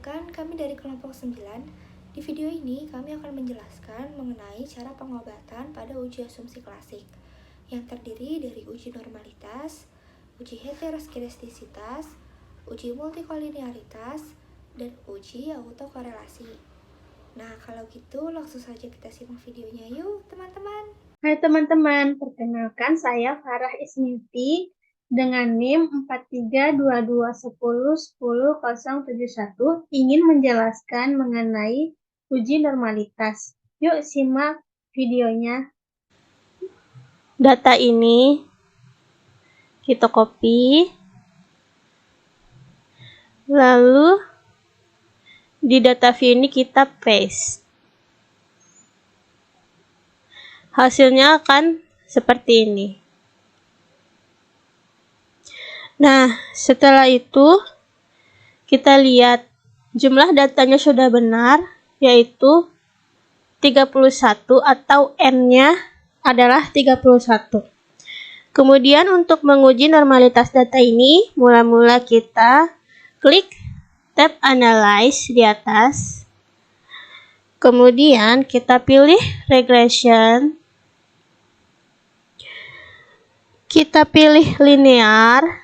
Perkenalkan, kami dari kelompok 9. Di video ini, kami akan menjelaskan mengenai cara pengobatan pada uji asumsi klasik, yang terdiri dari uji normalitas, uji heteroskedastisitas, uji multikolinearitas, dan uji autokorelasi. Nah, kalau gitu langsung saja kita simak videonya yuk, teman-teman. Hai teman-teman, perkenalkan saya Farah Isminti dengan NIM 4322101071 ingin menjelaskan mengenai uji normalitas. Yuk simak videonya. Data ini kita copy, lalu di data view ini kita paste. Hasilnya akan seperti ini. Nah, setelah itu kita lihat jumlah datanya sudah benar, yaitu 31 atau N-nya adalah 31. Kemudian untuk menguji normalitas data ini, mula-mula kita klik tab Analyze di atas. Kemudian kita pilih Regression. Kita pilih Linear.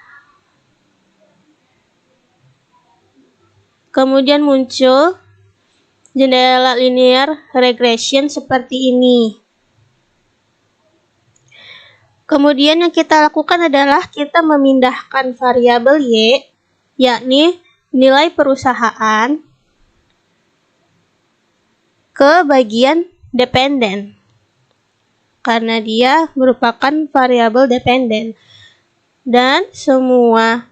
Kemudian muncul jendela linear regression seperti ini. Kemudian yang kita lakukan adalah kita memindahkan variabel Y, yakni nilai perusahaan, ke bagian dependen. Karena dia merupakan variabel dependen. Dan semua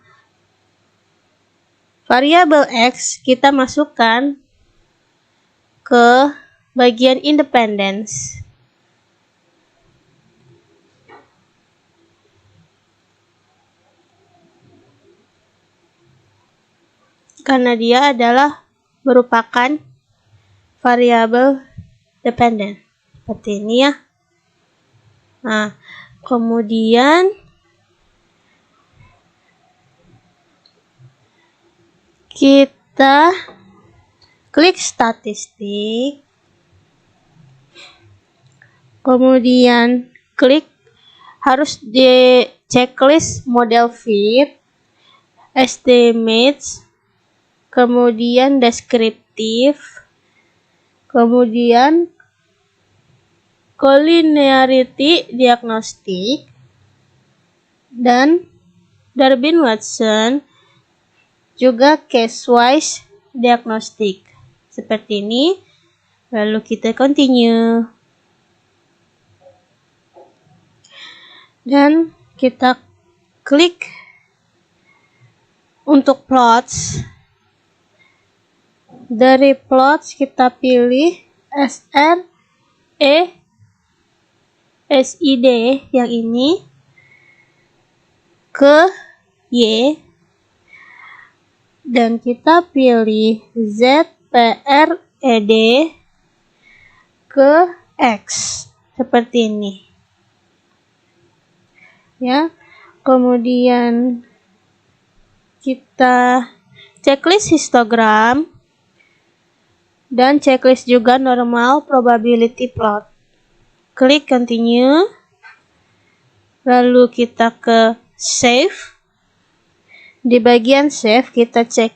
variabel X kita masukkan ke bagian independence. Karena dia adalah merupakan variabel dependen. Seperti ini ya. Nah, kemudian kita klik statistik, kemudian klik harus di checklist model fit, estimates, kemudian deskriptif, kemudian collinearity diagnostik, dan Durbin-Watson, juga case-wise diagnostik. Seperti ini. Lalu kita continue. Dan kita klik untuk plots. Dari plots kita pilih SID yang ini ke Y. Dan kita pilih ZPRED ke X seperti ini ya. Kemudian kita checklist histogram dan checklist juga normal probability plot. Klik continue, lalu kita ke save. Di bagian save kita cek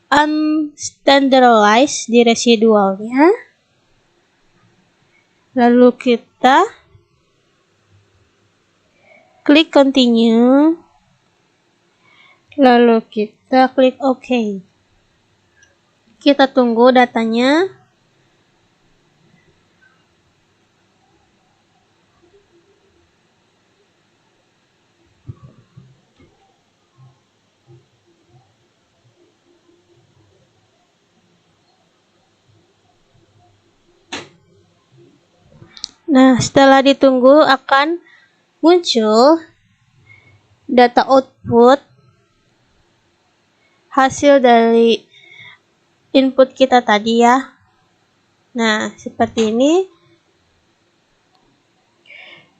unstandarized di residualnya. Lalu kita klik continue. Lalu kita klik OK. Kita tunggu datanya. Nah, setelah ditunggu akan muncul data output hasil dari input kita tadi ya. Nah, seperti ini.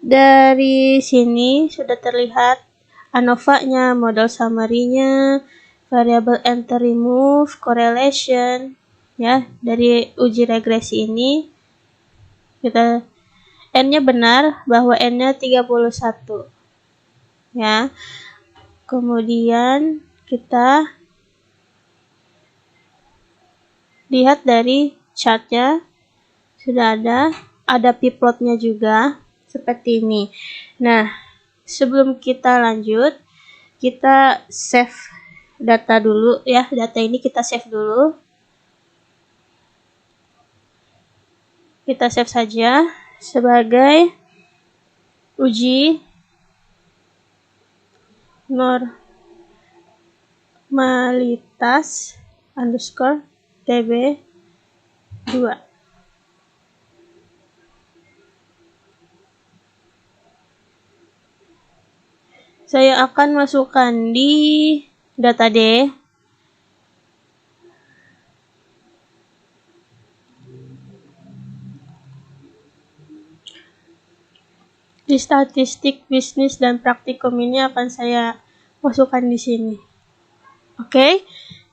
Dari sini sudah terlihat ANOVA-nya, model summary-nya, variable enter remove, correlation. Ya, dari uji regresi ini kita N-nya benar bahwa N-nya 31. Ya. Kemudian kita lihat dari chartnya sudah ada p-plotnya juga seperti ini. Nah, sebelum kita lanjut, kita save data dulu ya. Data ini kita save dulu. Kita save saja sebagai uji normalitas underscore TB2. Saya akan masukkan di data D. Di statistik bisnis dan praktikum ini akan saya masukkan di sini. Oke.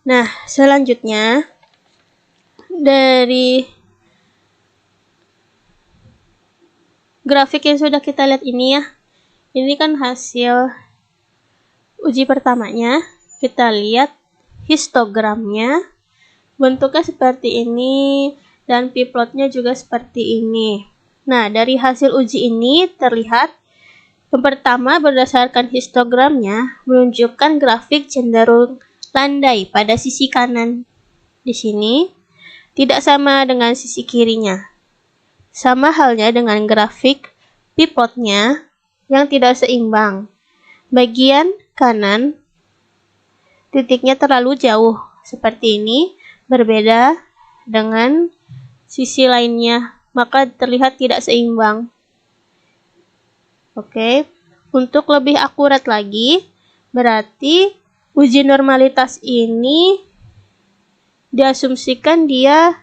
Nah, selanjutnya dari grafik yang sudah kita lihat ini ya. Ini kan hasil uji pertamanya. Kita lihat histogramnya. Bentuknya seperti ini dan p-plotnya juga seperti ini. Nah, dari hasil uji ini terlihat yang pertama berdasarkan histogramnya menunjukkan grafik cenderung landai pada sisi kanan di sini, tidak sama dengan sisi kirinya. Sama halnya dengan grafik p-plotnya yang tidak seimbang. Bagian kanan titiknya terlalu jauh seperti ini, berbeda dengan sisi lainnya, maka terlihat tidak seimbang. Oke, untuk lebih akurat lagi, berarti uji normalitas ini diasumsikan dia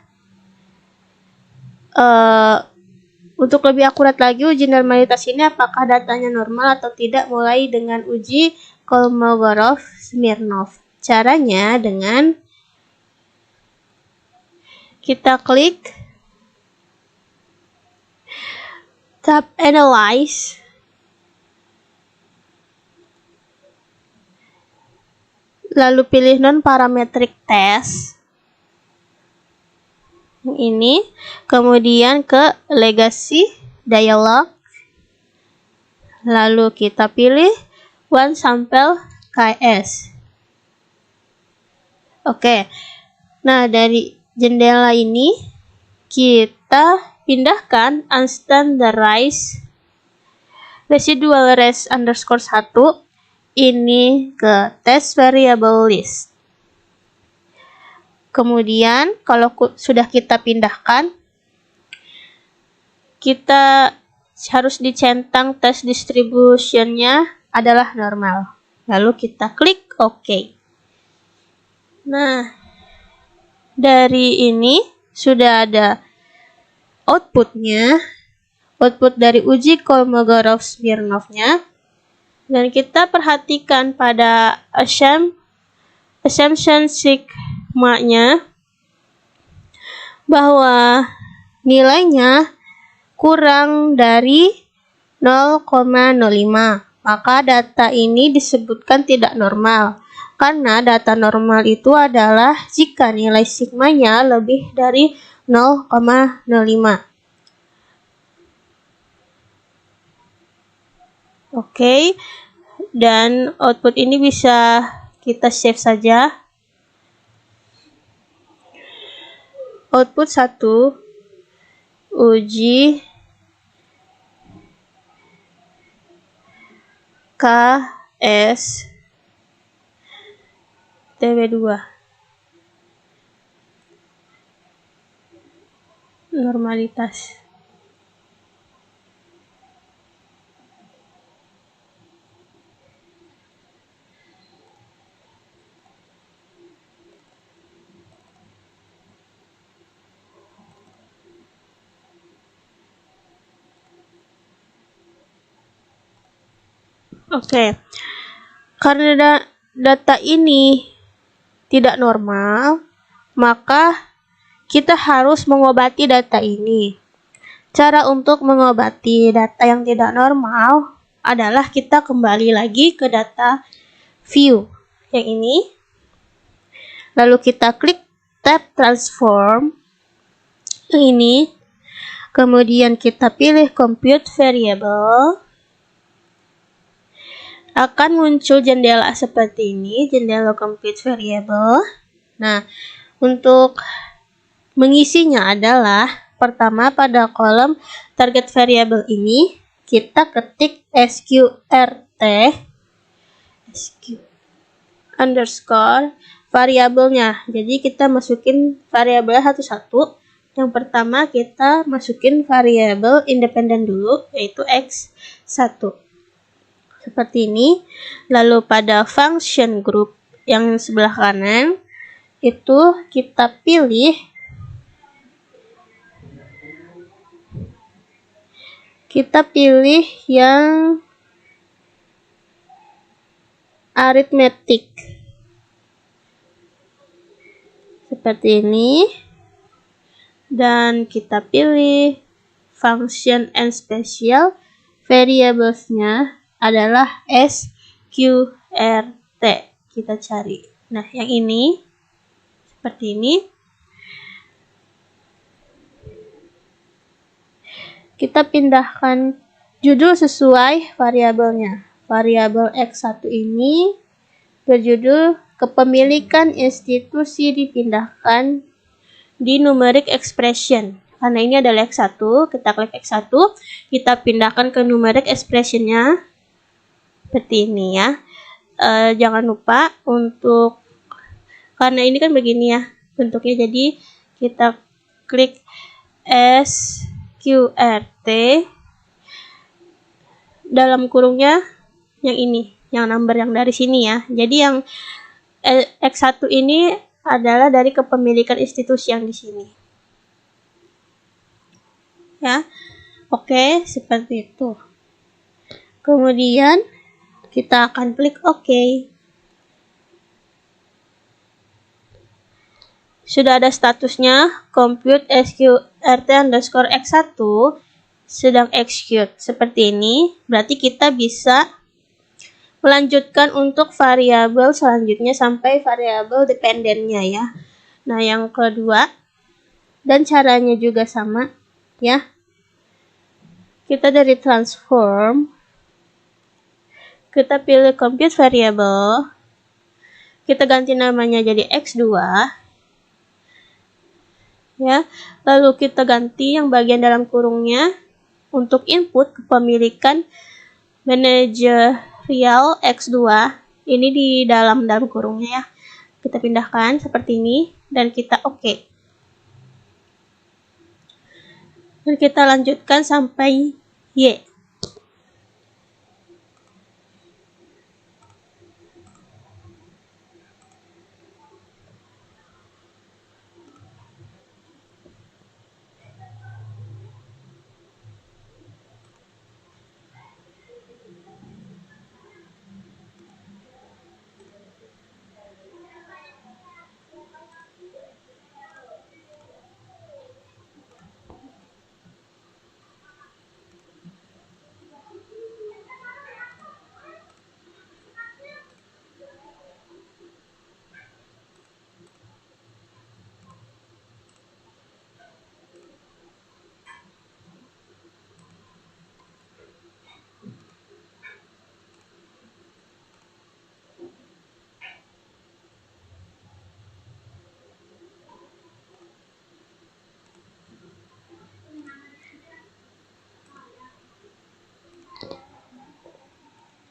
untuk lebih akurat lagi, uji normalitas ini apakah datanya normal atau tidak mulai dengan uji Kolmogorov-Smirnov. Caranya dengan kita klik tab Analyze, lalu pilih non-parametric test yang ini, kemudian ke Legacy Dialog, lalu kita pilih One Sample KS. Oke, nah dari jendela ini kita pindahkan unstandarized residual res underscore 1 ini ke test variable list. Kemudian kalau sudah kita pindahkan, kita harus dicentang test distribution-nya adalah normal. Lalu kita klik OK. Nah, dari ini sudah ada outputnya, output dari uji Kolmogorov-Smirnov-nya. Dan kita perhatikan pada assumption sigma-nya bahwa nilainya kurang dari 0,05. Maka data ini disebutkan tidak normal. Karena data normal itu adalah jika nilai sigma-nya lebih dari 0,05. Oke, dan output ini bisa kita save saja. Output 1 uji KS TB2 normalitas. Oke, karena data ini tidak normal, maka kita harus mengobati data ini. Cara untuk mengobati data yang tidak normal adalah kita kembali lagi ke data view yang ini. Lalu kita klik tab transform yang ini. Kemudian kita pilih compute variable. Akan muncul jendela seperti ini, jendela compute variable. Nah, untuk mengisinya adalah pertama pada kolom target variable ini kita ketik sqrt underscore variabelnya. Jadi kita masukin variabel satu-satu. Yang pertama kita masukin variabel independen dulu, yaitu x1. Seperti ini. Lalu pada function group yang sebelah kanan, itu kita pilih yang arithmetic. Seperti ini. Dan kita pilih function and special variablesnya adalah sqrt. Kita cari. Nah, yang ini seperti ini. Kita pindahkan judul sesuai variabelnya. Variabel x1 ini berjudul kepemilikan institusi dipindahkan di numeric expression. Karena ini adalah x1, kita klik x1, kita pindahkan ke numeric expressionnya seperti ini ya. Jangan lupa untuk, karena ini kan begini ya bentuknya, jadi kita klik sqrt dalam kurungnya yang ini, yang number yang dari sini ya. Jadi yang x1 ini adalah dari kepemilikan institusi yang di sini. Ya. Oke, seperti itu. Kemudian kita akan klik OK. Sudah ada statusnya compute sqrt underscore x1 sedang execute. Seperti ini. Berarti kita bisa melanjutkan untuk variabel selanjutnya sampai variabel dependennya ya. Nah, yang kedua, dan caranya juga sama ya. Kita dari transform, kita pilih compute variable, kita ganti namanya jadi x2 ya. Lalu kita ganti yang bagian dalam kurungnya untuk input kepemilikan managerial x2 ini di dalam kurungnya ya. Kita pindahkan seperti ini dan kita OK. Dan kita lanjutkan sampai Y.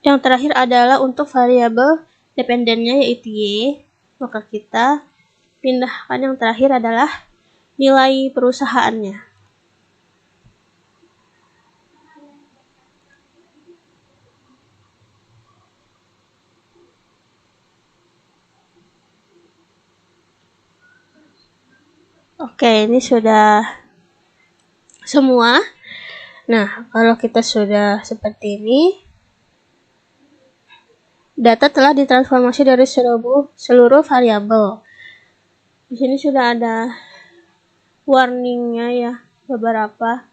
Yang terakhir adalah untuk variabel dependennya yaitu Y. Maka kita pindahkan yang terakhir adalah nilai perusahaannya. Oke, ini sudah semua. Nah, kalau kita sudah seperti ini, Data telah ditransformasi dari seluruh variabel. Di sini sudah ada warningnya ya, beberapa.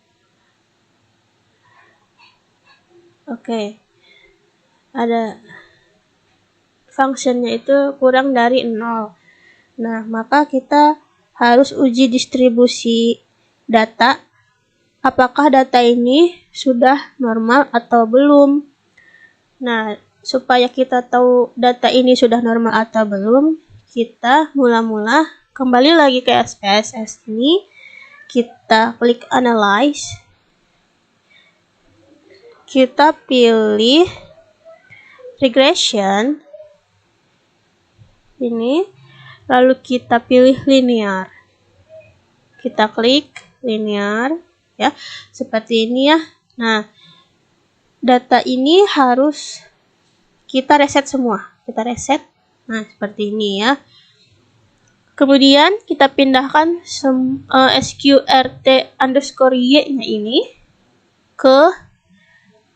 Oke. Ada fungsinya itu kurang dari 0. Nah, maka kita harus uji distribusi data. Apakah data ini sudah normal atau belum? Nah, supaya kita tahu data ini sudah normal atau belum, kita mula-mula kembali lagi ke SPSS ini, kita klik Analyze, kita pilih Regression, ini, lalu kita pilih Linear. Kita klik Linear, ya, seperti ini ya. Nah, data ini harus kita reset semua. Kita reset. Nah, seperti ini ya. Kemudian kita pindahkan sqrt_y-nya ini ke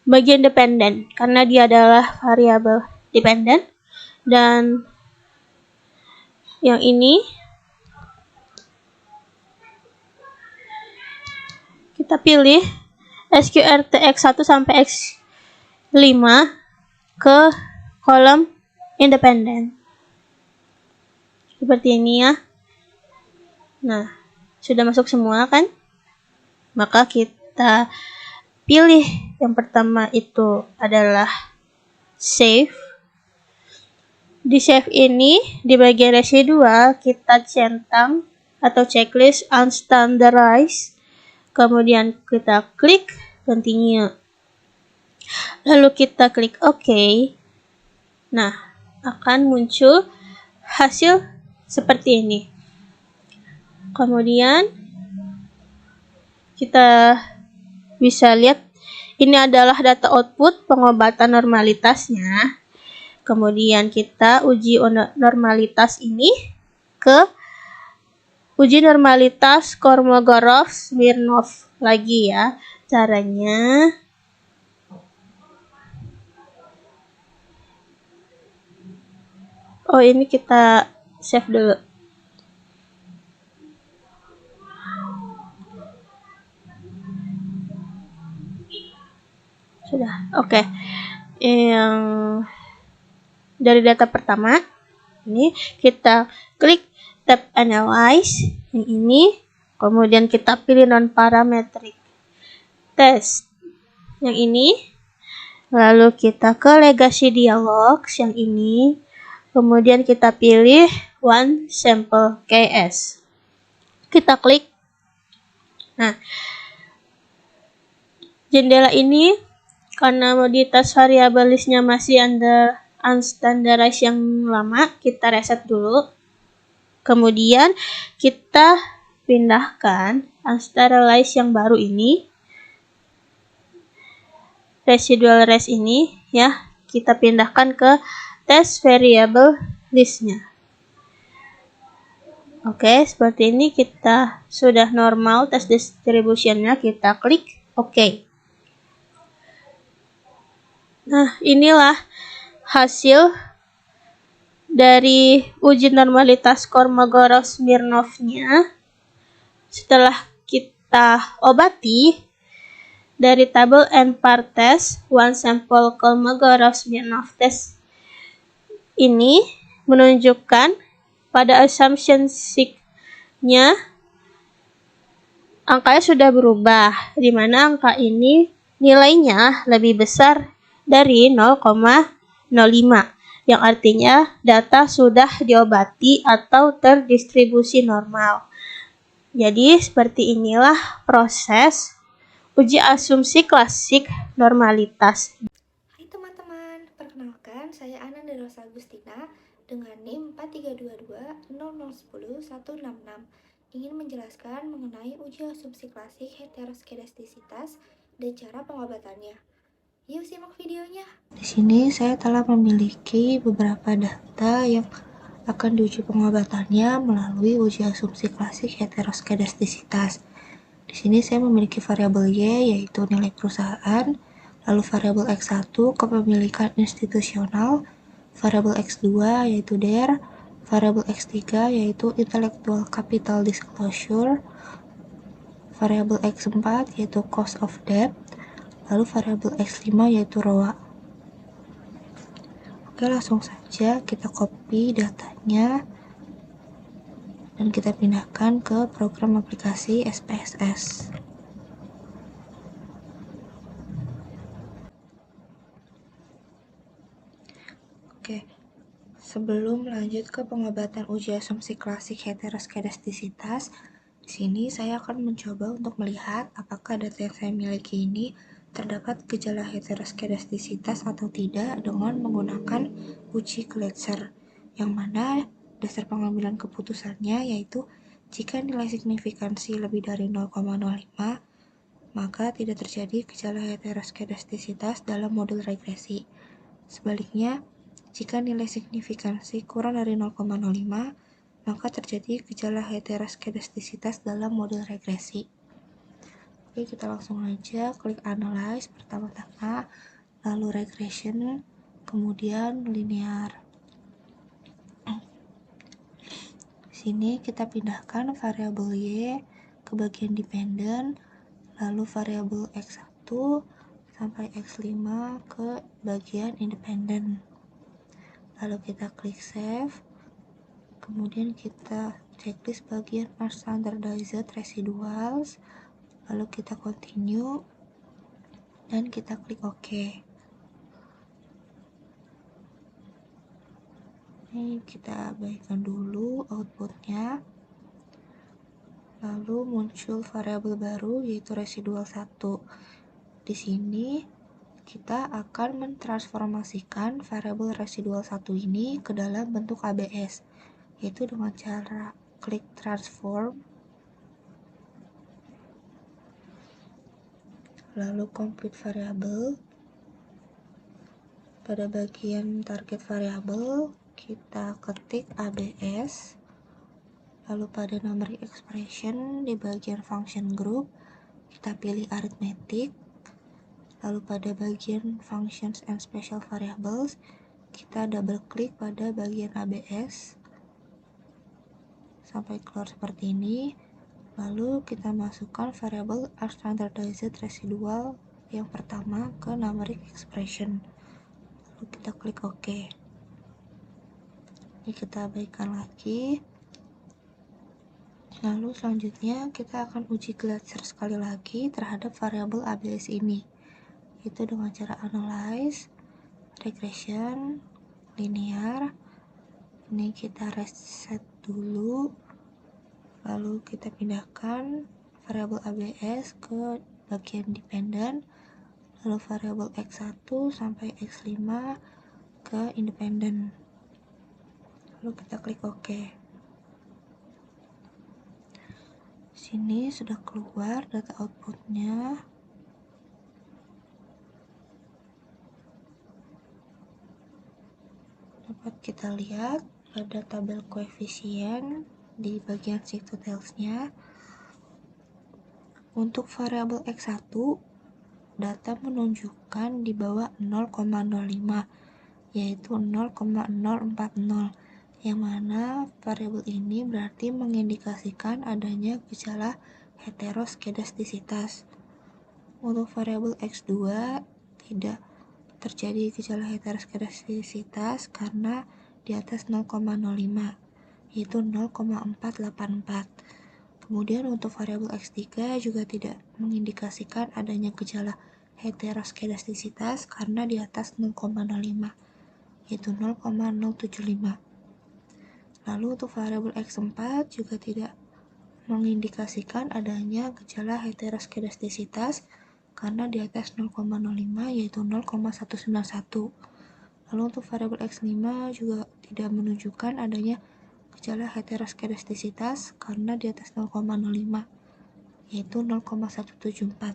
bagian dependen karena dia adalah variabel dependen, dan yang ini kita pilih sqrt x1 sampai x5 ke kolom independen. Seperti ini ya. Nah, sudah masuk semua kan? Maka kita pilih yang pertama itu adalah save. Di save ini, di bagian residual, kita centang atau checklist unstandardized. Kemudian kita klik continue. Lalu kita klik OK. Nah, akan muncul hasil seperti ini. Kemudian kita bisa lihat ini adalah data output pengobatan normalitasnya. Kemudian kita uji normalitas ini ke uji normalitas Kolmogorov-Smirnov lagi ya. Caranya ini kita save dulu. Sudah, oke. Yang dari data pertama ini kita klik tab Analyze yang ini, kemudian kita pilih non-parametric test yang ini, lalu kita ke Legacy Dialogs yang ini, kemudian kita pilih One Sample KS. Kita klik. Nah, jendela ini karena moditas variabel listnya masih under unstandardized yang lama, kita reset dulu. Kemudian kita pindahkan unstandardized yang baru ini, residual rest ini ya, kita pindahkan ke test variable listnya. Oke, seperti ini kita sudah normal test distributionnya, kita klik OK. Nah, inilah hasil dari uji normalitas Kolmogorov-Smirnov-nya setelah kita obati dari tabel NPAR test one sample Kolmogorov-Smirnov test ini menunjukkan pada assumption sig-nya angkanya sudah berubah, di mana angka ini nilainya lebih besar dari 0,05, yang artinya data sudah diobati atau terdistribusi normal. Jadi seperti inilah proses uji asumsi klasik normalitas. Hai teman-teman, perkenalkan saya Ananda Rosa Agustina dengan NIM 43220010-166, ingin menjelaskan mengenai uji asumsi klasik heteroskedastisitas dan cara pengobatannya. Yuk simak videonya. Di sini saya telah memiliki beberapa data yang akan diuji pengobatannya melalui uji asumsi klasik heteroskedastisitas. Di sini saya memiliki variabel Y yaitu nilai perusahaan, lalu variabel X1 kepemilikan institusional, variabel X2 yaitu DER, variabel X3 yaitu intellectual capital disclosure, variabel X4 yaitu cost of debt, lalu variabel X5 yaitu ROA. Oke, langsung saja kita copy datanya dan kita pindahkan ke program aplikasi SPSS. Oke, sebelum lanjut ke pengobatan uji asumsi klasik heteroskedastisitas, di sini saya akan mencoba untuk melihat apakah data yang saya miliki ini terdapat gejala heteroskedastisitas atau tidak dengan menggunakan uji Glatzer, yang mana dasar pengambilan keputusannya yaitu jika nilai signifikansi lebih dari 0,05, maka tidak terjadi gejala heteroskedastisitas dalam modul regresi. Sebaliknya, jika nilai signifikansi kurang dari 0,05, maka terjadi gejala heteroskedastisitas dalam model regresi. Oke, kita langsung aja klik analyze pertama-tama, lalu regression, kemudian linear. Di sini kita pindahkan variabel Y ke bagian dependent, lalu variabel X1 sampai X5 ke bagian independent. Lalu kita klik save, kemudian kita checklist bagian unstandardized residuals, lalu kita continue dan kita klik OK. Ini kita abaikan dulu outputnya, lalu muncul variabel baru yaitu residual 1. Di sini kita akan mentransformasikan variabel residual 1 ini ke dalam bentuk ABS, yaitu dengan cara klik transform, lalu compute variable. Pada bagian target variable kita ketik ABS, lalu pada numeric expression di bagian function group kita pilih arithmetic, lalu pada bagian functions and special variables kita double klik pada bagian ABS sampai keluar seperti ini, lalu kita masukkan variabel unstandardized residual yang pertama ke numeric expression, lalu kita klik OK. Ini kita abaikan lagi, lalu selanjutnya kita akan uji Glatzer sekali lagi terhadap variabel ABS ini, itu dengan cara analyze, regression, linear. Ini kita reset dulu, lalu kita pindahkan variabel ABS ke bagian dependent, lalu variabel X1 sampai X5 ke independent, lalu kita klik OK. Sini sudah keluar data outputnya. Dapat kita lihat ada tabel koefisien di bagian sheet details-nya. Untuk variabel X1, data menunjukkan di bawah 0,05, yaitu 0,040, yang mana variabel ini berarti mengindikasikan adanya gejala heteroskedastisitas. Untuk variabel X2 tidak terjadi gejala heteroskedastisitas karena di atas 0,05, yaitu 0,484. Kemudian untuk variabel X3 juga tidak mengindikasikan adanya gejala heteroskedastisitas karena di atas 0,05, yaitu 0,075. Lalu untuk variabel X4 juga tidak mengindikasikan adanya gejala heteroskedastisitas karena di atas 0,05, yaitu 0,191. Lalu untuk variabel X5 juga tidak menunjukkan adanya gejala heteroskedastisitas karena di atas 0,05, yaitu 0,174.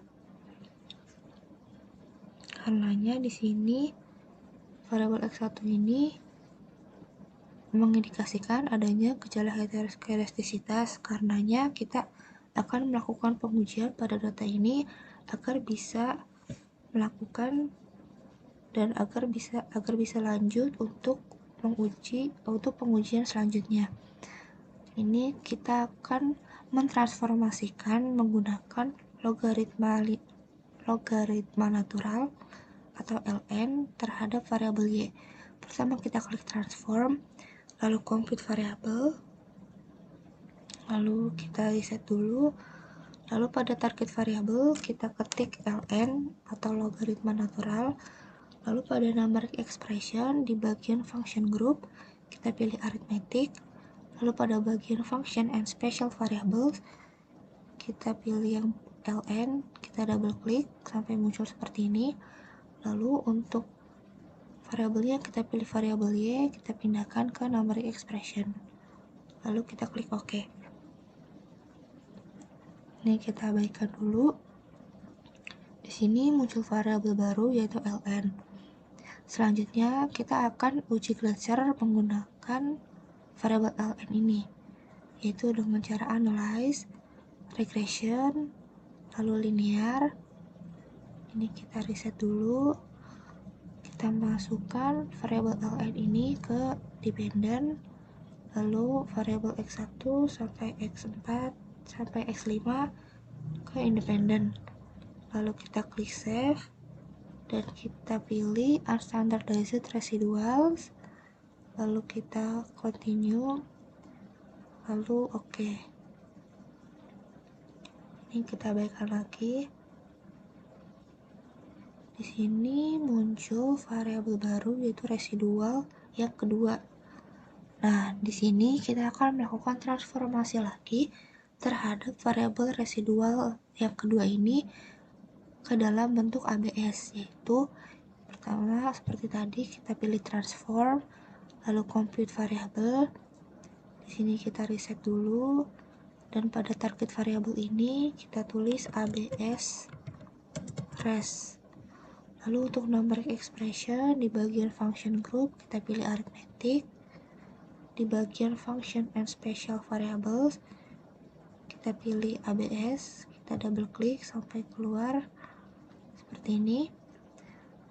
Karenanya di sini variabel X1 ini mengindikasikan adanya gejala heteroskedastisitas. Karenanya kita akan melakukan pengujian pada data ini agar bisa melakukan dan agar bisa lanjut untuk pengujian selanjutnya. Ini kita akan mentransformasikan menggunakan logaritma natural atau ln terhadap variabel y. Pertama kita klik transform, lalu compute variabel, lalu kita reset dulu, lalu pada target variabel kita ketik ln atau logaritma natural, lalu pada numeric expression di bagian function group kita pilih arithmetic, lalu pada bagian function and special variables kita pilih yang ln, kita double klik sampai muncul seperti ini. Lalu untuk variabelnya kita pilih variabel y, kita pindahkan ke numeric expression, lalu kita klik OK. Ini kita abaikan dulu. Di sini muncul variabel baru yaitu ln. Selanjutnya kita akan uji Glaser menggunakan variabel ln ini, yaitu dengan cara analyze, regression, lalu linear. Ini kita reset dulu, kita masukkan variabel ln ini ke dependent, lalu variabel x1 sampai x4 sampai x5 ke independent, lalu kita klik save dan kita pilih unstandardized residuals, lalu kita continue, lalu OK. Ini kita abaikan lagi. Di sini muncul variabel baru yaitu residual yang kedua. Nah, di sini kita akan melakukan transformasi lagi terhadap variabel residual yang kedua ini ke dalam bentuk ABS, yaitu pertama seperti tadi kita pilih transform, lalu compute variabel. Di sini kita reset dulu dan pada target variabel ini kita tulis ABS res. Lalu untuk numeric expression di bagian function group kita pilih arithmetic. Di bagian function and special variables kita pilih ABS, kita double klik sampai keluar seperti ini.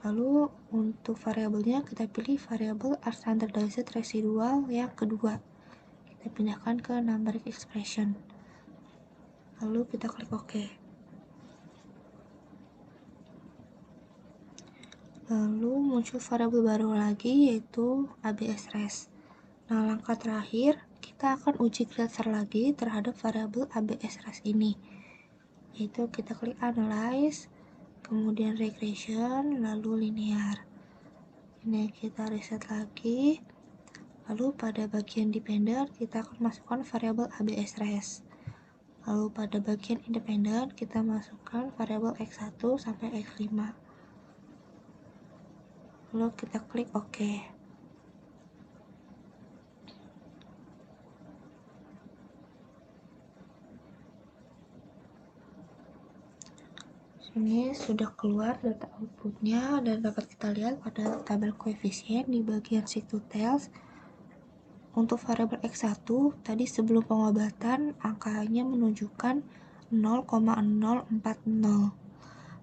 Lalu untuk variabelnya kita pilih variabel unstandardized residual yang kedua, kita pindahkan ke numeric expression, lalu kita klik OK. Lalu muncul variabel baru lagi yaitu ABS res. Nah, langkah terakhir kita akan uji Glaser lagi terhadap variabel ABS res ini, yaitu kita klik analyze, kemudian regression, lalu linear. Ini kita reset lagi, lalu pada bagian dependent kita akan masukkan variabel ABS res, lalu pada bagian independent kita masukkan variabel x1 sampai x5, lalu kita klik OK. Ini sudah keluar data outputnya dan dapat kita lihat pada tabel koefisien di bagian seek details. Untuk variabel x1 tadi sebelum pengobatan angkanya menunjukkan 0,040.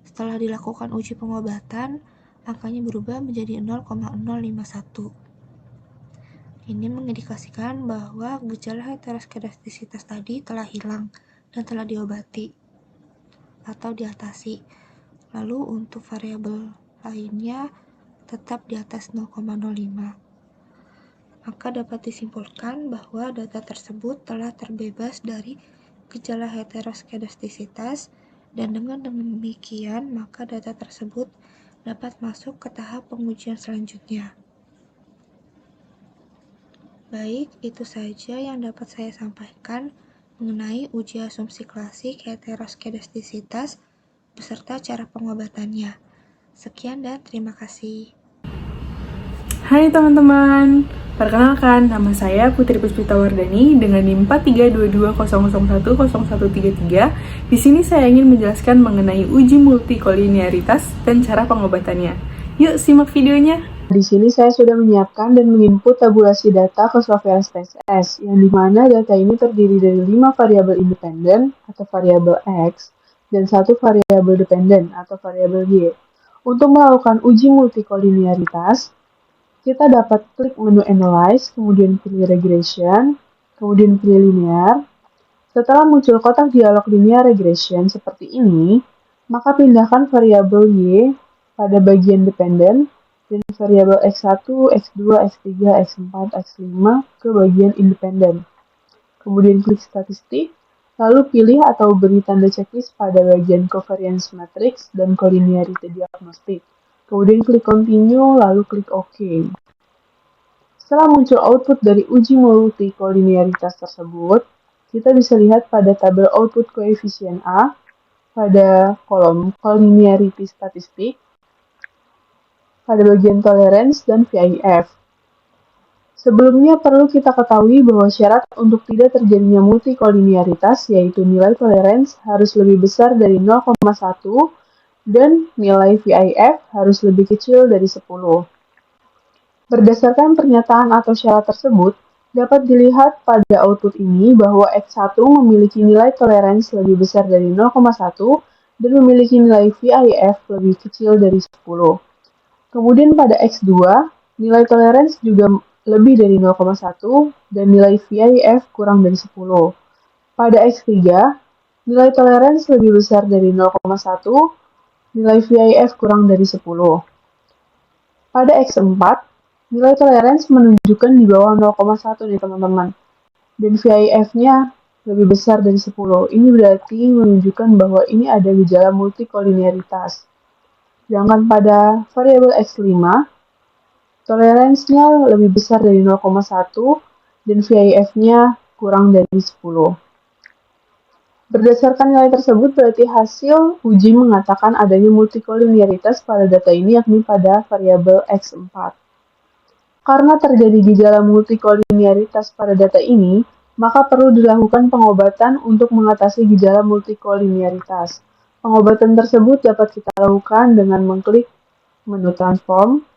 Setelah dilakukan uji pengobatan angkanya berubah menjadi 0,051. Ini mengindikasikan bahwa gejala heteroskedastisitas tadi telah hilang dan telah diobati atau diatasi. Lalu untuk variabel lainnya tetap di atas 0,05. Maka dapat disimpulkan bahwa data tersebut telah terbebas dari gejala heteroskedastisitas dan dengan demikian maka data tersebut dapat masuk ke tahap pengujian selanjutnya. Baik, itu saja yang dapat saya sampaikan mengenai uji asumsi klasik heteroskedastisitas beserta cara pengobatannya. Sekian dan terima kasih. Hai teman-teman, perkenalkan nama saya Putri Puspita Wardani dengan NIM 4322001013. Di sini saya ingin menjelaskan mengenai uji multikolinearitas dan cara pengobatannya. Yuk simak videonya. Di sini saya sudah menyiapkan dan menginput tabulasi data ke software SPSS, yang dimana data ini terdiri dari 5 variabel independen atau variabel X dan 1 variabel dependen atau variabel Y. Untuk melakukan uji multikolinearitas, kita dapat klik menu Analyze, kemudian pilih Regression, kemudian pilih Linear. Setelah muncul kotak dialog Linear Regression seperti ini, maka pindahkan variabel Y pada bagian dependen dan variabel X1, X2, X3, X4, X5 ke bagian independen. Kemudian klik statistik, lalu pilih atau beri tanda checklist pada bagian covariance matrix dan collinearity diagnostic. Kemudian klik continue, lalu klik OK. Setelah muncul output dari uji multikolinearitas tersebut, kita bisa lihat pada tabel output koefisien A pada kolom collinearity statistik, pada bagian tolerance dan VIF. Sebelumnya perlu kita ketahui bahwa syarat untuk tidak terjadinya multikolinearitas yaitu nilai tolerance harus lebih besar dari 0,1 dan nilai VIF harus lebih kecil dari 10. Berdasarkan pernyataan atau syarat tersebut, dapat dilihat pada output ini bahwa X1 memiliki nilai tolerance lebih besar dari 0,1 dan memiliki nilai VIF lebih kecil dari 10. Kemudian pada X2, nilai tolerance juga lebih dari 0,1 dan nilai VIF kurang dari 10. Pada X3, nilai tolerance lebih besar dari 0,1, nilai VIF kurang dari 10. Pada X4, nilai tolerance menunjukkan di bawah 0,1 nih teman-teman, dan VIF-nya lebih besar dari 10. Ini berarti menunjukkan bahwa ini ada gejala multikolinearitas. Sedangkan pada variabel X5, toleransinya lebih besar dari 0,1 dan VIF-nya kurang dari 10. Berdasarkan nilai tersebut berarti hasil uji mengatakan adanya multikolinearitas pada data ini yakni pada variabel X4. Karena terjadi gejala multikolinearitas pada data ini, maka perlu dilakukan pengobatan untuk mengatasi gejala multikolinearitas. Pengobatan tersebut dapat kita lakukan dengan mengklik menu transform,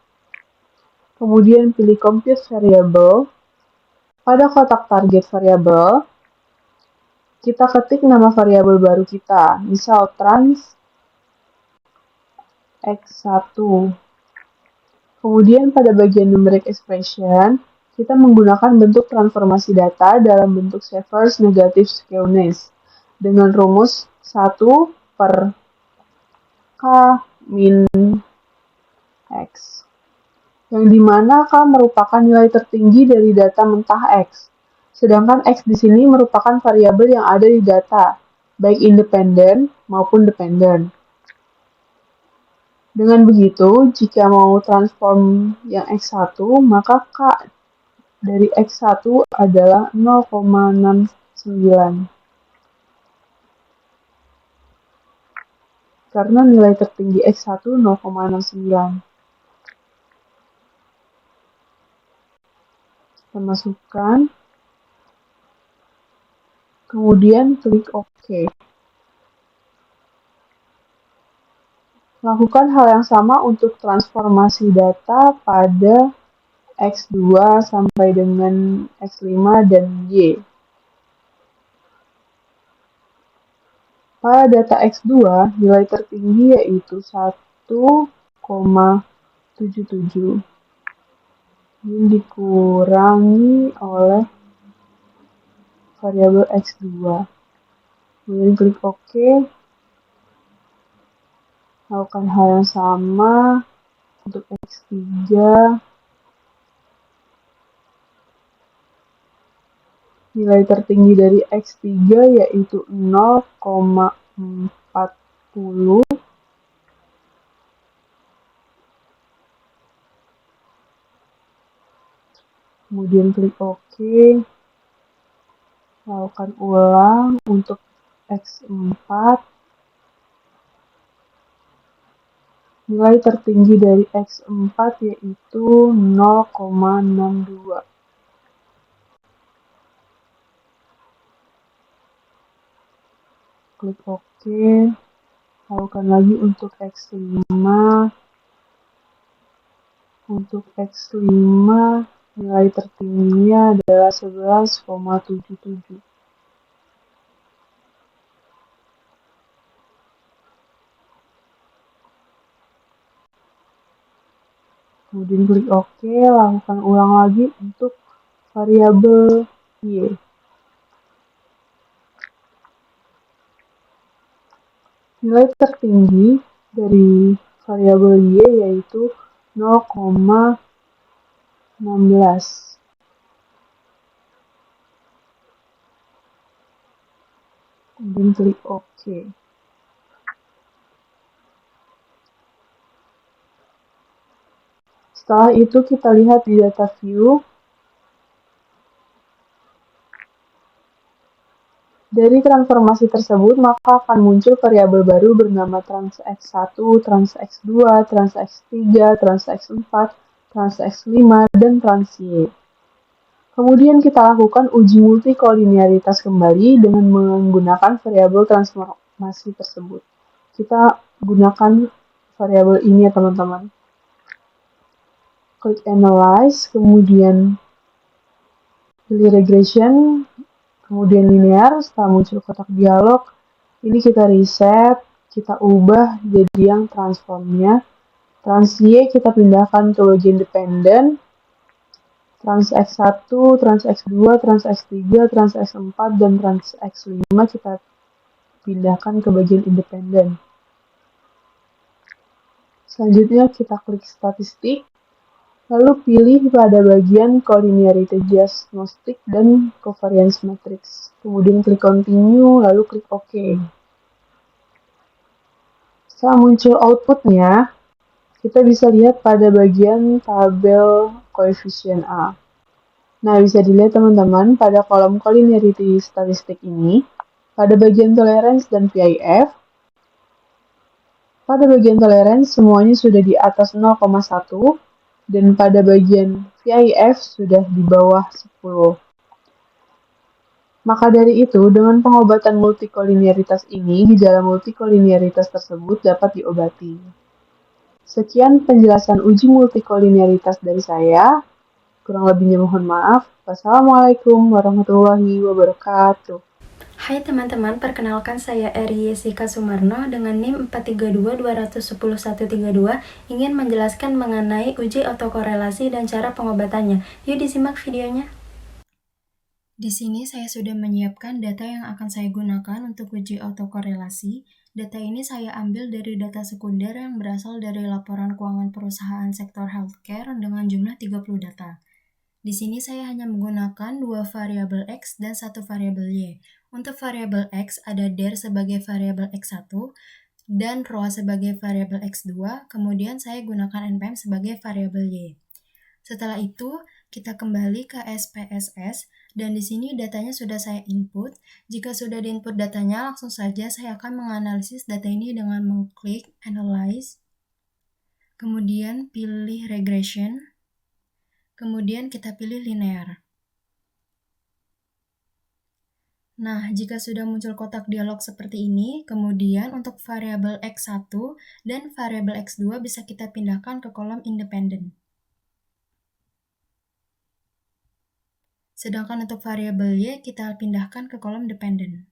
kemudian pilih compute variable. Pada kotak target variable, kita ketik nama variabel baru kita, misal trans X1. Kemudian pada bagian numeric expression, kita menggunakan bentuk transformasi data dalam bentuk Sheffers negative skewness dengan rumus 1 per K min X, yang dimana K merupakan nilai tertinggi dari data mentah X, sedangkan X di sini merupakan variabel yang ada di data, baik independen maupun dependen. Dengan begitu, jika mau transform yang X1, maka K dari X1 adalah 0,69. Karena nilai tertinggi X1 0,69. Kita masukkan, kemudian klik OK. Lakukan hal yang sama untuk transformasi data pada X2 sampai dengan X5 dan Y. Pada data X2, nilai tertinggi yaitu 1,77. Ini dikurangi oleh variabel X2. Kemudian klik OK. Lakukan hal yang sama untuk X3. Nilai tertinggi dari X3 yaitu 0,40. Kemudian klik OK. Lakukan ulang untuk X4. Nilai tertinggi dari X4 yaitu 0,62. Klik OK. Lakukan lagi untuk X5. Untuk X5, nilai tertingginya adalah 11,77. Kemudian klik OK, lakukan ulang lagi untuk variabel Y. Nilai tertinggi dari variabel Y yaitu 0,16. Kemudian klik OK. Setelah itu kita lihat di data view. Dari transformasi tersebut, maka akan muncul variabel baru bernama transx1, transx2, transx3, transx4, transx5, dan transy. Kemudian kita lakukan uji multikolinearitas kembali dengan menggunakan variabel transformasi tersebut. Kita gunakan variabel ini ya teman-teman. Klik Analyze, kemudian pilih Regression, kemudian linear. Setelah muncul kotak dialog, ini kita reset, kita ubah jadi yang transformnya. Trans Y kita pindahkan ke bagian dependent, trans X1, trans X2, trans X3, trans X4, dan trans X5 kita pindahkan ke bagian independent. Selanjutnya kita klik statistik, lalu pilih pada bagian collinearity diagnostic dan covariance matrix. Kemudian klik continue, lalu klik OK. Setelah muncul outputnya, kita bisa lihat pada bagian tabel koefisien A. Nah, bisa dilihat teman-teman pada kolom collinearity statistik ini, pada bagian tolerance dan PIF, pada bagian tolerance semuanya sudah di atas 0,1, dan pada bagian PIF sudah di bawah 10. Maka dari itu, dengan pengobatan multikolinearitas ini, gejala multikolinearitas tersebut dapat diobati. Sekian penjelasan uji multikolinearitas dari saya. Kurang lebihnya mohon maaf. Wassalamualaikum warahmatullahi wabarakatuh. Hai teman-teman, perkenalkan saya Eri Yesika Sumarno dengan NIM 432210132 ingin menjelaskan mengenai uji autokorelasi dan cara pengobatannya. Yuk disimak videonya. Di sini saya sudah menyiapkan data yang akan saya gunakan untuk uji autokorelasi. Data ini saya ambil dari data sekunder yang berasal dari laporan keuangan perusahaan sektor healthcare dengan jumlah 30 data. Di sini saya hanya menggunakan 2 variabel X dan 1 variabel Y. Untuk variabel X ada dir sebagai variabel X1 dan ROA sebagai variabel X2, kemudian saya gunakan NPM sebagai variabel Y. Setelah itu, kita kembali ke SPSS dan di sini datanya sudah saya input. Jika sudah diinput datanya, langsung saja saya akan menganalisis data ini dengan mengklik Analyze, kemudian pilih Regression, kemudian kita pilih Linear. Nah, jika sudah muncul kotak dialog seperti ini, kemudian untuk variabel X1 dan variabel X2 bisa kita pindahkan ke kolom Independent. Sedangkan untuk variabel Y kita pindahkan ke kolom Dependent.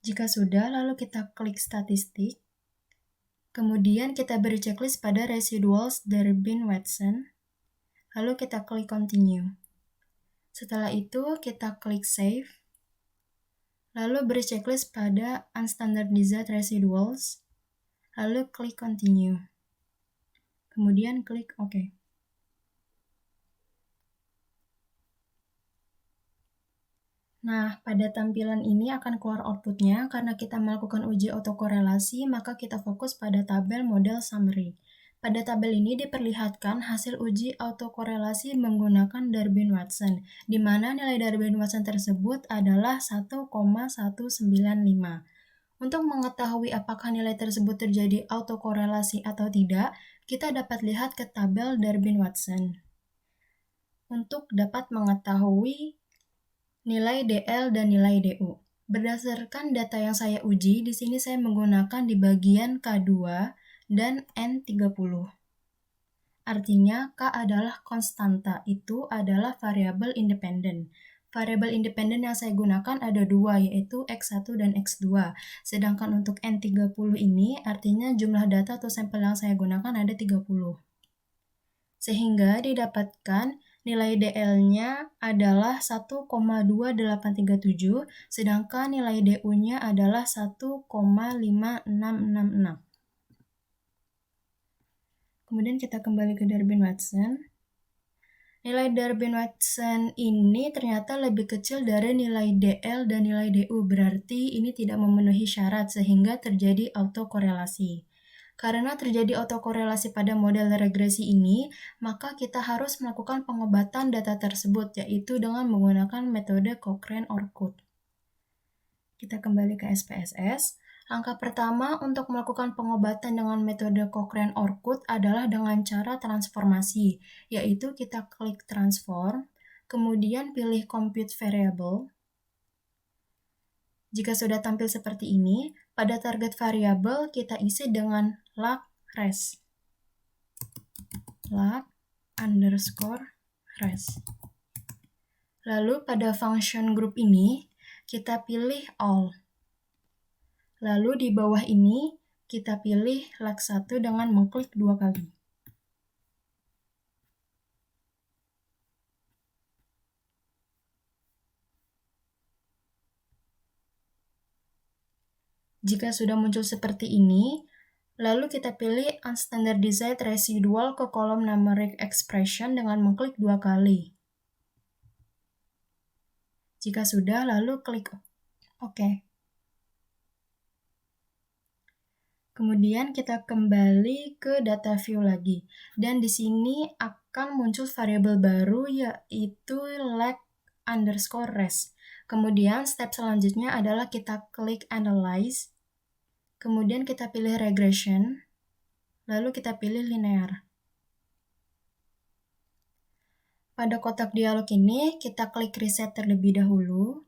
Jika sudah, lalu kita klik Statistik. Kemudian kita beri checklist pada Residuals dari Durbin-Watson. Lalu kita klik Continue. Setelah itu, kita klik Save. Lalu beri checklist pada Unstandardized Residuals. Lalu klik Continue. Kemudian klik OK. Nah, pada tampilan ini akan keluar outputnya. Karena kita melakukan uji autokorelasi, maka kita fokus pada tabel model summary. Pada tabel ini diperlihatkan hasil uji autokorelasi menggunakan Durbin-Watson, di mana nilai Durbin-Watson tersebut adalah 1,195. Untuk mengetahui apakah nilai tersebut terjadi autokorelasi atau tidak, kita dapat lihat ke tabel Durbin-Watson. Untuk dapat mengetahui nilai DL dan nilai DU. Berdasarkan data yang saya uji, di sini saya menggunakan di bagian K2 dan N30. Artinya K adalah konstanta, itu adalah variabel independen. Variabel independen yang saya gunakan ada dua, yaitu X1 dan X2. Sedangkan untuk N30 ini artinya jumlah data atau sampel yang saya gunakan ada 30. Sehingga didapatkan nilai DL-nya adalah 1,2837, sedangkan nilai DU-nya adalah 1,5666. Kemudian kita kembali ke Darwin-Watson. Nilai Darwin-Watson ini ternyata lebih kecil dari nilai DL dan nilai DU, berarti ini tidak memenuhi syarat sehingga terjadi autokorelasi. Karena terjadi autokorelasi pada model regresi ini, maka kita harus melakukan pengobatan data tersebut, yaitu dengan menggunakan metode Cochrane-Orkut. Kita kembali ke SPSS. Langkah pertama untuk melakukan pengobatan dengan metode Cochrane-Orkut adalah dengan cara transformasi, yaitu kita klik transform, kemudian pilih compute variable. Jika sudah tampil seperti ini, pada target variable kita isi dengan lag res. Lag underscore res. Lalu pada function group ini, kita pilih all. Lalu di bawah ini, kita pilih lag1 dengan mengklik 2 kali. Jika sudah muncul seperti ini, lalu kita pilih unstandardized residual ke kolom numeric expression dengan mengklik 2 kali. Jika sudah, lalu klik OK. Kemudian kita kembali ke data view lagi. Dan di sini akan muncul variabel baru yaitu lag underscore res. Kemudian step selanjutnya adalah kita klik analyze. Kemudian kita pilih regression. Lalu kita pilih linear. Pada kotak dialog ini kita klik reset terlebih dahulu.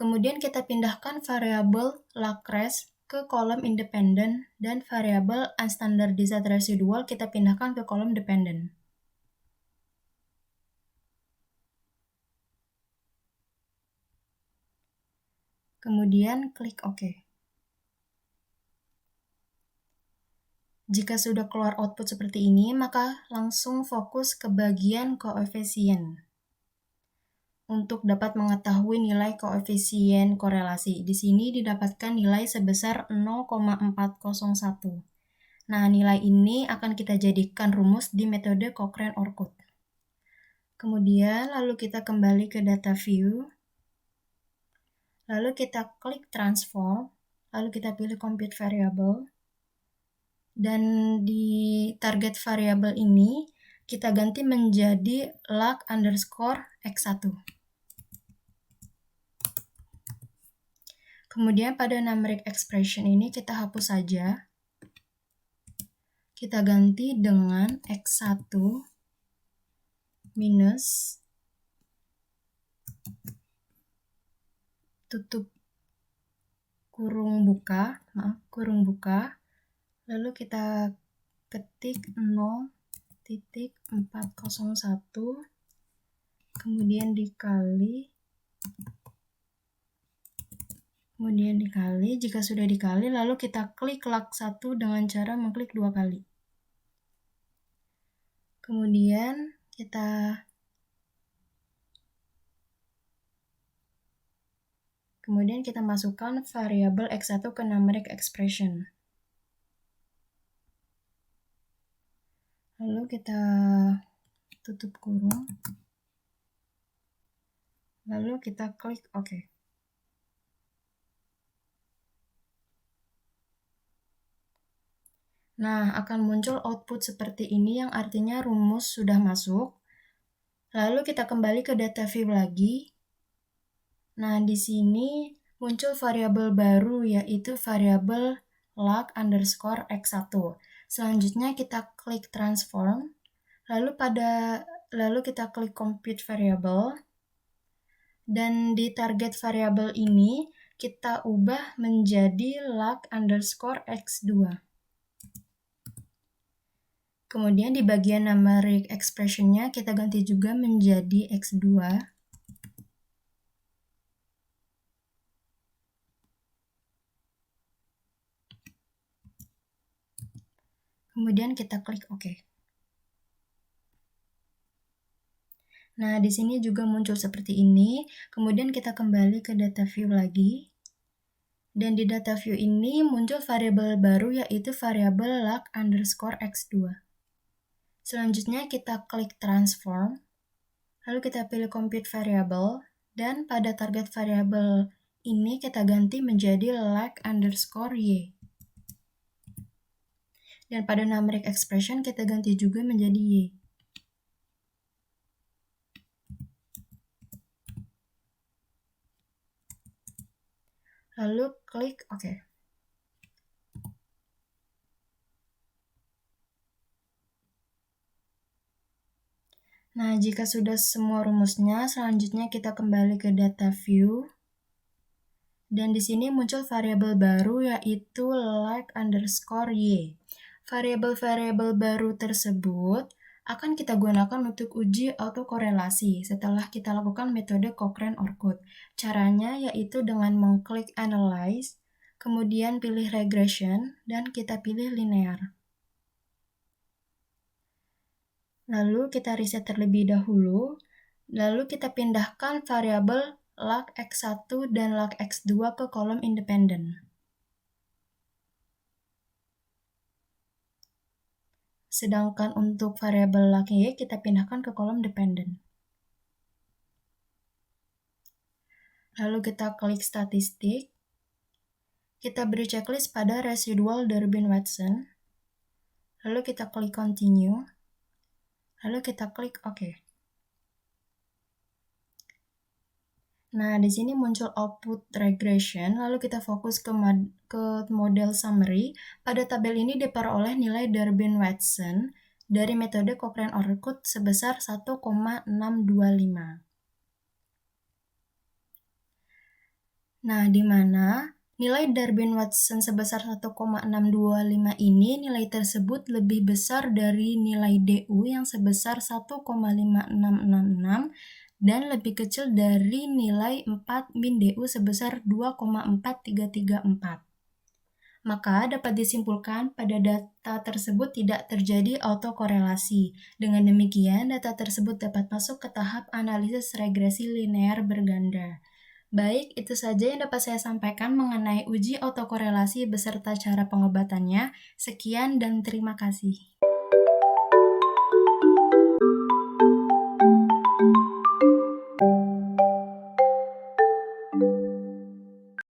Kemudian kita pindahkan variabel lag res ke kolom independen dan variabel unstandardized residual kita pindahkan ke kolom dependent. Kemudian klik OK. Jika sudah keluar output seperti ini, maka langsung fokus ke bagian koefisien. Untuk dapat mengetahui nilai koefisien korelasi. Di sini didapatkan nilai sebesar 0,401. Nah, nilai ini akan kita jadikan rumus di metode Cochrane-Orkut. Kemudian, lalu kita kembali ke data view. Lalu kita klik transform. Lalu kita pilih compute variable. Dan di target variable ini, kita ganti menjadi lag underscore x1. Kemudian pada numeric expression ini kita hapus saja. Kita ganti dengan x1 minus tutup kurung buka, lalu kita ketik 0.401, kemudian dikali, jika sudah dikali, lalu kita klik lag1 dengan cara mengklik 2 kali. Kemudian kita masukkan variabel x1 ke numeric expression. Lalu kita tutup kurung. Lalu kita klik OK. Nah, akan muncul output seperti ini yang artinya rumus sudah masuk. Lalu kita kembali ke data view lagi. Nah, di sini muncul variabel baru yaitu variabel lag underscore x1. Selanjutnya kita klik transform. Lalu kita klik compute variable. Dan di target variabel ini kita ubah menjadi lag underscore x2. Kemudian di bagian numeric expression-nya kita ganti juga menjadi x2. Kemudian kita klik OK. Nah, di sini juga muncul seperti ini. Kemudian kita kembali ke data view lagi. Dan di data view ini muncul variabel baru yaitu variabel lag_x2. Selanjutnya kita klik transform. Lalu kita pilih compute variable. Dan pada target variabel ini kita ganti menjadi lag_y. Dan pada numeric expression kita ganti juga menjadi y. Lalu klik OK. Nah, jika sudah semua rumusnya, selanjutnya kita kembali ke data view. Dan di sini muncul variabel baru yaitu lag_y. Variabel-variabel baru tersebut akan kita gunakan untuk uji autokorelasi setelah kita lakukan metode Cochrane-Orkut. Caranya yaitu dengan mengklik Analyze, kemudian pilih Regression, dan kita pilih Linear. Lalu kita reset terlebih dahulu, lalu kita pindahkan variabel lag_x1 dan lag_x2 ke kolom independen. Sedangkan untuk variabel lag_y kita pindahkan ke kolom dependen. Lalu kita klik statistik. Kita beri checklist pada residual Durbin-Watson. Lalu kita klik continue. Lalu kita klik OK. Nah, di sini muncul output regression, lalu kita fokus ke model summary. Pada tabel ini diperoleh nilai Durbin-Watson dari metode Cochrane-Orkut sebesar 1,625. Nah, di mana nilai Durbin-Watson sebesar 1,625 ini, nilai tersebut lebih besar dari nilai DU yang sebesar 1,5666 dan lebih kecil dari nilai 4 min DU sebesar 2,4334. Maka dapat disimpulkan pada data tersebut tidak terjadi autokorelasi. Dengan demikian, data tersebut dapat masuk ke tahap analisis regresi linear berganda. Baik, itu saja yang dapat saya sampaikan mengenai uji autokorelasi beserta cara pengobatannya. Sekian dan terima kasih.